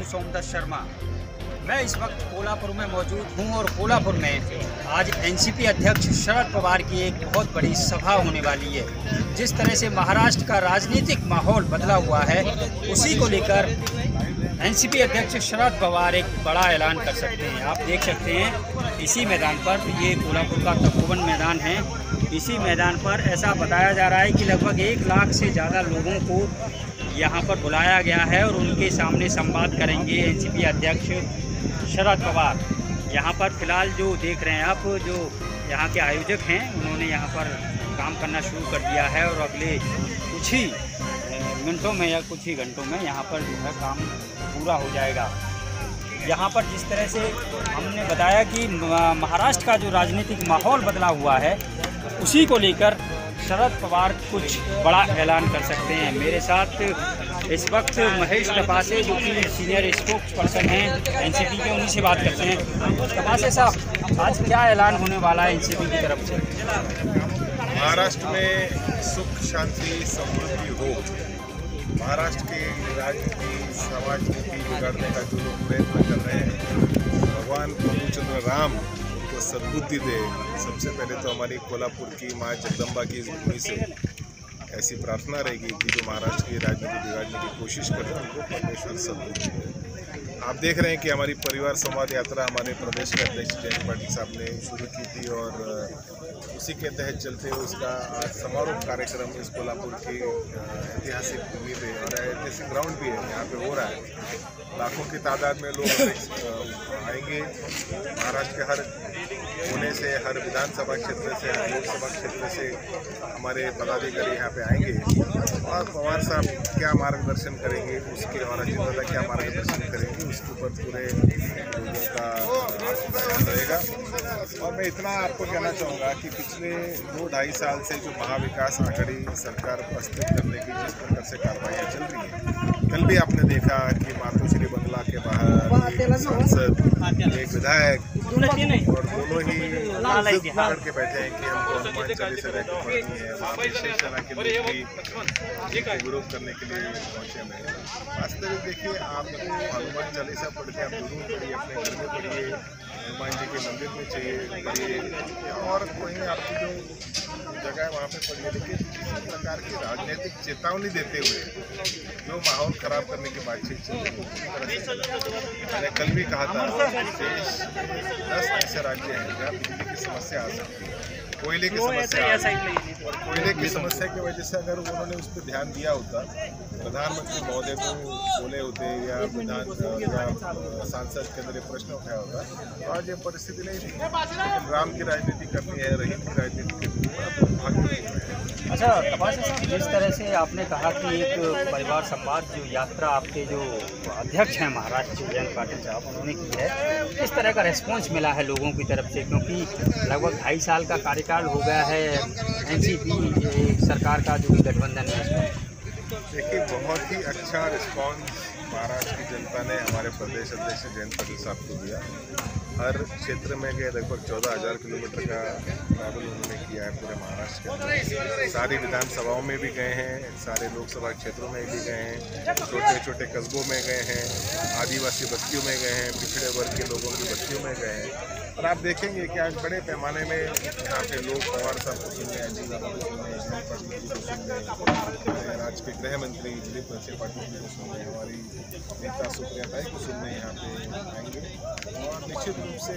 सोमदत्त शर्मा। मैं इस वक्त कोल्हापुर में मौजूद हूं और कोल्हापुर में आज एनसीपी अध्यक्ष शरद पवार की एक बहुत बड़ी सभा होने वाली है। जिस तरह से महाराष्ट्र का राजनीतिक माहौल बदला हुआ है, उसी को लेकर एनसीपी अध्यक्ष शरद पवार एक बड़ा ऐलान कर सकते हैं। आप देख सकते हैं इसी मैदान पर, ये कोल्हापुर का तपोवन मैदान है। इसी मैदान पर ऐसा बताया जा रहा है कि लगभग 1 लाख से ज़्यादा लोगों को यहाँ पर बुलाया गया है और उनके सामने संवाद करेंगे एनसीपी अध्यक्ष शरद पवार। यहाँ पर फिलहाल जो देख रहे हैं आप, जो यहाँ के आयोजक हैं, उन्होंने यहाँ पर काम करना शुरू कर दिया है और अगले कुछ ही मिनटों में या कुछ ही घंटों में यहाँ पर जो है काम पूरा हो जाएगा। यहाँ पर जिस तरह से हमने बताया कि महाराष्ट्र का जो राजनीतिक माहौल बदला हुआ है, उसी को लेकर शरद पवार कुछ बड़ा ऐलान कर सकते हैं। मेरे साथ इस वक्त महेश तपासे, जो कि सीनियर स्पोक्स पर्सन हैं एनसीपी के, उन्हीं से बात करते हैं। तपासे साहब, आज क्या ऐलान होने वाला है एनसीपी की तरफ से? महाराष्ट्र में सुख शांति समृद्धि हो। महाराष्ट्र की राजनीति समाज नीति बिगाड़ने का जो लोग प्रयत्न कर रहे हैं, भगवान प्रभुचंद्र राम उनको सद्बुद्धि दे। सबसे पहले तो हमारी कोल्हापुर की माँ जगदम्बा की इस भूमि से ऐसी प्रार्थना रहेगी कि जो महाराष्ट्र की राजनीति बिगाड़ने की कोशिश कर रहे हैं, उनको परमेश्वर सद्बुद्धि दे। आप देख रहे हैं कि हमारी परिवार संवाद यात्रा हमारे प्रदेश के अध्यक्ष जयंत पाटिल साहब ने शुरू की थी और उसी के तहत चलते हुए उसका आज समारोह कार्यक्रम इस कोल्हापुर की ऐतिहासिक भूमि पे और ऐतिहासिक ग्राउंड भी है, यहाँ पे हो रहा है। लाखों की तादाद में लोग आएंगे। महाराष्ट्र के हर कोने से, हर विधानसभा क्षेत्र से, हर लोकसभा क्षेत्र से हमारे पदाधिकारी यहाँ पे आएंगे और पवार साहब क्या मार्गदर्शन करेंगे उसके, और अजीत दादा क्या मार्गदर्शन करेंगे उसके ऊपर पूरे लोगों का ध्यान रहेगा। और मैं इतना आपको कहना चाहूँगा कि पिछले 2-2.5 साल से जो महाविकास आघाड़ी सरकार को अस्तित्व करने की जिस प्रकार से कार्रवाइयाँ चल रही हैं, कल भी आपने देखा कि मातोश्री बंगला के बाहर एक सांसद, एक विधायक और दोनों ही पकड़ के बैठे हैं कि हमको हनुमान चालीसा लेकर पढ़नी है। वहाँ पे शेष सेना के लोग भी विरोध करने के लिए पहुँचे हैं। वास्तविक देखिए, आपको हनुमान चालीसा पढ़ के आप जरूर पढ़िए, अपने घर में पढ़िए, हनुमान जी के मंदिर में चाहिए पढ़िए, और कोई आपकी जो जगह है वहाँ पे पढ़िए। लेकिन किसी प्रकार की राजनीतिक चेतावनी देते हुए जो माहौल खराब करने की बातचीत चल रही है, मैंने कल भी कहा था, देश 10 ऐसे राज्य हैं जहाँ बिजली की समस्या आ सकती है, कोयले की समस्या, और कोयले की समस्या की वजह से अगर उन्होंने उस पर ध्यान दिया होता, प्रधानमंत्री महोदय को बोले होते या सांसद के अंदर प्रश्न उठाया होता, तो आज ये परिस्थिति नहीं थी। लेकिन राम की राजनीति करनी है, रहीम की राजनीति करनी है। अच्छा तपासे साहब, जिस तरह से आपने कहा कि एक परिवार संवाद जो यात्रा आपके जो अध्यक्ष हैं महाराष्ट्र जयंत पाटिल साहब, उन्होंने की है, किस तरह का रिस्पॉन्स मिला है लोगों की तरफ से? क्योंकि लगभग 2.5 साल का कार्यकाल हो गया है एनसीपी सरकार का, जो गठबंधन है उसमें। देखिए, बहुत ही अच्छा रिस्पॉन्स महाराष्ट्र की जनता ने हमारे प्रदेश अध्यक्ष जयंत पाटिल साहब को दिया। हर क्षेत्र में गए, लगभग 14,000 किलोमीटर का ट्रैवल उन्होंने किया है पूरे महाराष्ट्र के अंदर। सारी विधानसभाओं में भी गए हैं, सारे लोकसभा क्षेत्रों में भी गए हैं, छोटे छोटे कस्बों में गए हैं, आदिवासी बस्तियों में गए हैं, पिछड़े वर्ग के लोगों की बस्तियों में गए हैं। और आप देखेंगे कि आज बड़े पैमाने में यहाँ पे लोग पवार साहब को सुन रहे हैं, अजीत दादा को सुन रहे हैं, जयंत पाटिल जी को सुन रहे हैं, राज्य के गृह मंत्री दिलीप वळसे पाटिल जी को सुन रहे हैं, हमारी नेता सुप्रिया ताई को सुनने यहाँ पे आएंगे। और निश्चित रूप से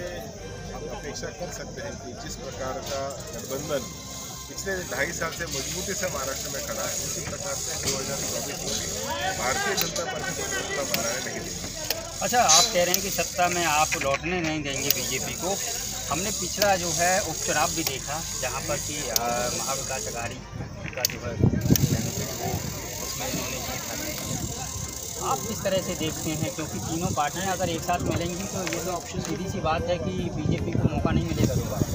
हम अपेक्षा कर सकते हैं कि जिस प्रकार का गठबंधन पिछले 2.5 साल से मजबूती से महाराष्ट्र में खड़ा है, उसी प्रकार से 2024 में भारतीय जनता पार्टी को सत्ता बनाने नहीं देगी। अच्छा, आप कह रहे हैं कि सत्ता में आप लौटने नहीं देंगे बीजेपी को। हमने पिछला जो है उपचुनाव भी देखा, जहाँ पर कि महाविकास आघाड़ी का जो है वो, उसमें इन्होंने जीत हासिल की। आप किस तरह से देखते हैं? क्योंकि तीनों पार्टियां अगर एक साथ मिलेंगी तो ये तो सीधी सी बात है कि बीजेपी को मौका नहीं मिलेगा दोबारा।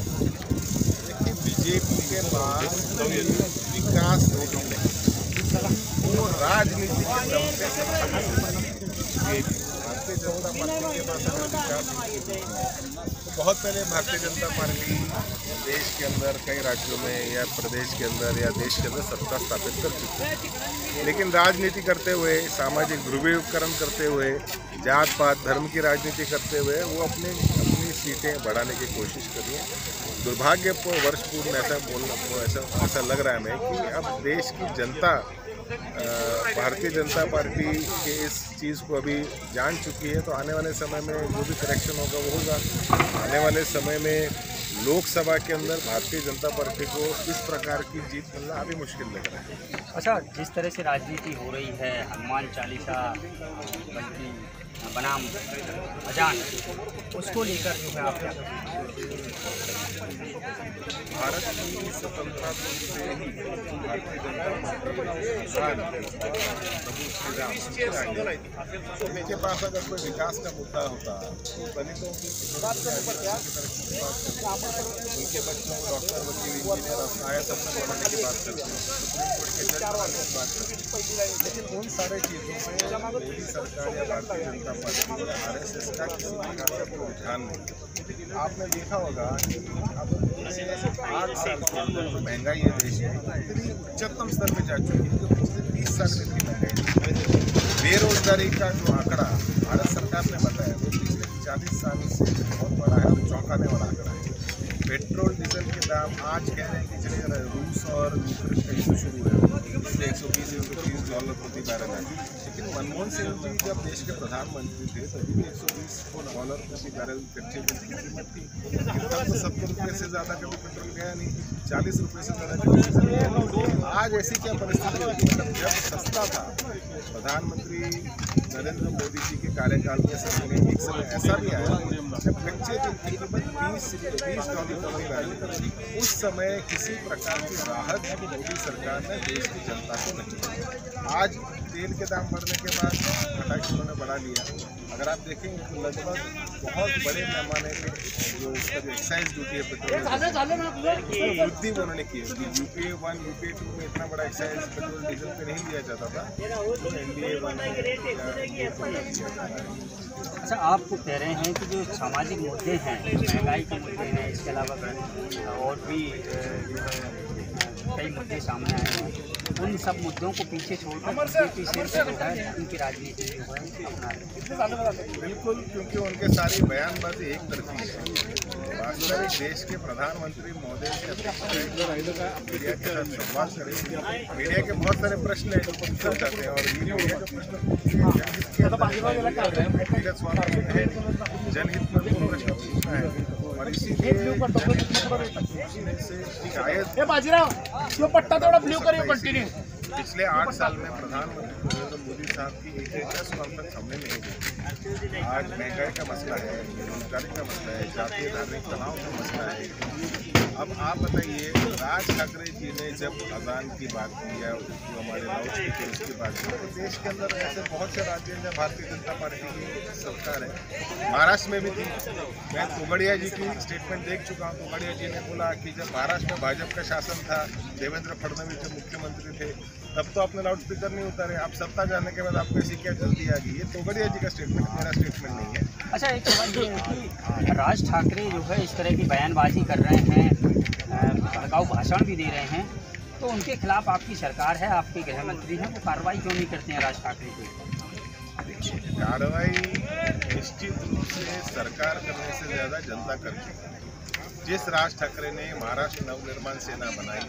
देखिए, बीजेपी के पास विकास वो राजनीति के दम पे, भारतीय जनता पार्टी के पास अगर विकास बहुत पहले भारतीय जनता पार्टी देश के अंदर कई राज्यों में या प्रदेश के अंदर या देश के अंदर सत्ता स्थापित कर चुकी है, लेकिन राजनीति करते हुए, सामाजिक ध्रुवीकरण करते हुए, जात पात धर्म की राजनीति करते हुए वो अपनी सीटें बढ़ाने की कोशिश कर रही है। दुर्भाग्यवश ऐसा लग रहा है हमें कि अब देश की जनता भारतीय जनता पार्टी के इस चीज़ को अभी जान चुकी है। तो आने वाले समय में जो भी करेक्शन होगा वो होगा। आने वाले समय में लोकसभा के अंदर भारतीय जनता पार्टी को इस प्रकार की जीत मिलना अभी मुश्किल लग रहा है। अच्छा, जिस तरह से राजनीति हो रही है, हनुमान चालीसा बल्कि बनाम अजान, उसको लेकर जो है आप क्या भारत की स्वतंत्रता से ही भारतीय जनता पार्टी उनके पास अगर कोई विकास का मुद्दा होता तो दलितों की बात उनके बच्चों को डॉक्टर, वकील, इंजीनियर, IAS अफसर बनाने की बात करते हैं, सुप्रीम कोर्ट के जज बनाने की बात करते हैं, लेकिन उन सारे चीज़ों में मोदी सरकार या भारतीय जनता पार्टी या RSS का किसी प्रकार का कोई रुझान नहीं। आपने देखा होगा कि अब 8 साल के अंदर जो महंगाई है देश में इतनी उच्चतम स्तर पर जा चुकी है जो पिछले 30 साल में इतनी महंगाई। बेरोजगारी का जो आंकड़ा भारत सरकार ने बताया वो पिछले 40 साल से बहुत बड़ा है और चौंकाने वाला आंकड़ा है। पेट्रोल डीजल के दाम आज कह रहे हैं कि चले जा रहे हैं, रूस और यूक्रेन का इशू शुरू है, इसलिए $120 प्रति बैरल है। लेकिन मनमोहन सिंह जी जब देश के प्रधानमंत्री थे तभी $120 प्रति बैरल कच्चे तेल की कीमत थी। तब तो 70 रुपये से ज़्यादा कभी पेट्रोल गया नहीं, 40 रुपये से ज़्यादा कभी डीजल गया नहीं। आज ऐसी क्या परिस्थिति होगी? जब सस्ता था, प्रधानमंत्री नरेंद्र मोदी जी के कार्यकाल में एक समय ऐसा भी आया जब कच्चे तेल की कीमत $20 प्रति बैरल, उस समय किसी प्रकार की राहत मोदी सरकार ने देश की जनता को नहीं दी। आज तेल के दाम बढ़ने के बाद फटाक उन्होंने बढ़ा लिया। अगर आप देखेंगे तो लगभग बहुत बड़े पैमाने पर जो उसका जो एक्साइज ड्यूटी है पेट्रोल वृद्धि उन्होंने की है। UPA 1, UPA 2 में इतना बड़ा एक्साइज पेट्रोल डीजल पे नहीं लिया जाता था, तो NDA 1 अच्छा, आप तो कह रहे हैं कि जो सामाजिक मुद्दे हैं, महंगाई के मुद्दे हैं, इसके अलावा और भी जो है कई मुद्दे सामने आए हैं, उन सब मुद्दों को पीछे छोड़कर बीजेपी से जो है उनकी राजनीति जो है अपना रही है। बिल्कुल, क्योंकि उनके सारी बयानबाजी एक तरफी है। वास्तविक देश के प्रधानमंत्री महोदय से मीडिया के साथ संवाद करें। मीडिया के बहुत सारे प्रश्न हैं जो पूछना चाहते हैं और मीडिया के प्रश्न जनहित में वो प्रश्न पूछना है और इसीलिए पिछले 8 साल में प्रधानमंत्री नरेंद्र मोदी साहब की एक प्रेस कॉन्फ्रेंस हमने नहीं देखी। आज महंगाई का मसला है, बेरोजगारी का मसला है, जातीय धार्मिक तनाव का मसला है। अब आप बताइए, राज ठाकरे जी ने जब अजान की बात की या जो हमारे लाउड स्पीकर उसकी बात की, तो देश के अंदर ऐसे बहुत से राज्य हैं जहाँ भारतीय जनता पार्टी की सरकार है। महाराष्ट्र में भी थी। मैं तोगड़िया जी की स्टेटमेंट देख चुका हूँ। तोगड़िया जी ने बोला कि जब महाराष्ट्र में भाजपा का शासन था, देवेंद्र फडणवीस जब मुख्यमंत्री थे, तब तो आपने लाउड स्पीकर नहीं उतारे, आप सत्ता जाने के बाद आपको ऐसी क्या जल्दी आ गई? ये तोगड़िया जी का स्टेटमेंट, मेरा स्टेटमेंट नहीं है। अच्छा, एक सवाल ये है कि राज ठाकरे जो है इस तरह की बयानबाजी कर रहे हैं, भड़काऊ भाषण भी दे रहे हैं, तो उनके खिलाफ आपकी सरकार है, आपके गृह मंत्री हैं, वो कार्रवाई क्यों नहीं करते हैं राज ठाकरे को? कार्रवाई निश्चित रूप से सरकार करने से ज़्यादा जनता करती है। जिस राज ठाकरे ने महाराष्ट्र नवनिर्माण सेना बनाई,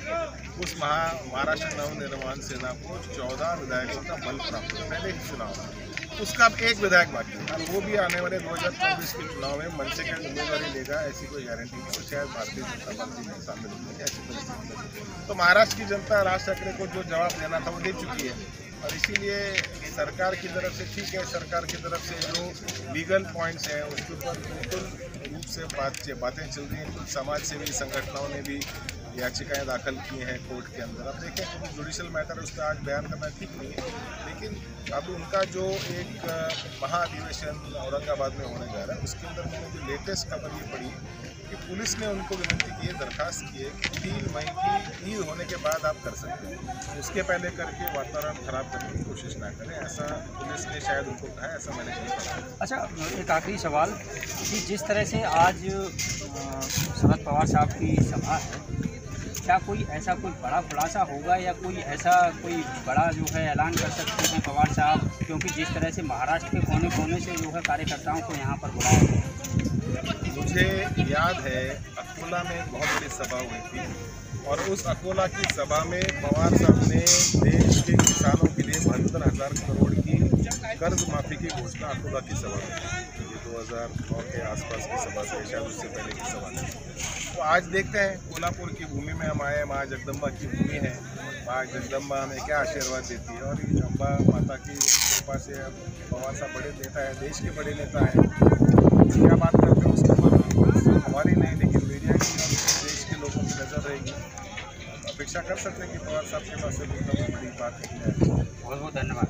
उस महाराष्ट्र नवनिर्माण सेना को 14 विधायकों का बल प्राप्त हुआ पहले ही चुनाव। उसका अब एक विधायक बाकी है और वो भी आने वाले 2024 के चुनाव में मनसे का उम्मीदवारी लेगा, ऐसी कोई गारंटी नहीं। तो शायद भारतीय जनता पार्टी में शामिल होगी ऐसी परिस्थिति। तो महाराष्ट्र की जनता राज ठाकरे को जो जवाब देना था वो दे चुकी है और इसीलिए सरकार की तरफ से ठीक है, सरकार की तरफ से जो लीगल पॉइंट्स हैं उसके ऊपर बिल्कुल रूप से बातें चल रही हैं। कुछ समाज सेवी संगठनों ने भी याचिकाएं दाखिल की हैं कोर्ट के अंदर। अब देखें, क्योंकि जुडिशल मैटर उस पर आज बयान करना ठीक नहीं है, लेकिन अब उनका जो एक महाधिवेशन औरंगाबाद में होने जा रहा है उसके अंदर मैंने जो लेटेस्ट खबर ये पड़ी कि पुलिस ने उनको विनती की है, दरखास्त की है कि 3 मई की ईद होने के बाद आप कर सकते हैं, उसके पहले करके वातावरण खराब करने की कोशिश ना करें। ऐसा पुलिस ने शायद उनको कहा, ऐसा मैंने नहीं पढ़ा। अच्छा, एक आखिरी सवाल कि जिस तरह से आज शरद पवार साहब की सभा है, क्या कोई ऐसा कोई बड़ा खुलासा होगा या कोई बड़ा जो है ऐलान कर सकते हैं पवार साहब, क्योंकि जिस तरह से महाराष्ट्र के कोने कोने से जो है कार्यकर्ताओं को यहाँ पर बुलाया गया? मुझे याद है अकोला में बहुत बड़ी सभा हुई थी और उस अकोला की सभा में पवार साहब ने देश के किसानों के लिए 72,000 करोड़ की कर्ज माफी की घोषणा अकोला की सभा में, ये 2009 के आसपास की सभा से, शायद उससे पहले की सभा थी। तो आज देखते हैं, कोल्हापुर की भूमि में हम आए, माँ जगदम्बा की भूमि है, माँ जगदम्बा हमें क्या आशीर्वाद देती है। और ये अम्बा माता की कृपा से पवार साहब बड़े नेता है, देश के बड़े नेता हैं, क्या बात करते हैं उसके ऊपर हमारी नहीं, लेकिन मीडिया की और देश के लोगों की नज़र रहेगी। अपेक्षा कर सकते हैं कि पवार साहब के पास से कोई बड़ी बात है। बहुत बहुत धन्यवाद।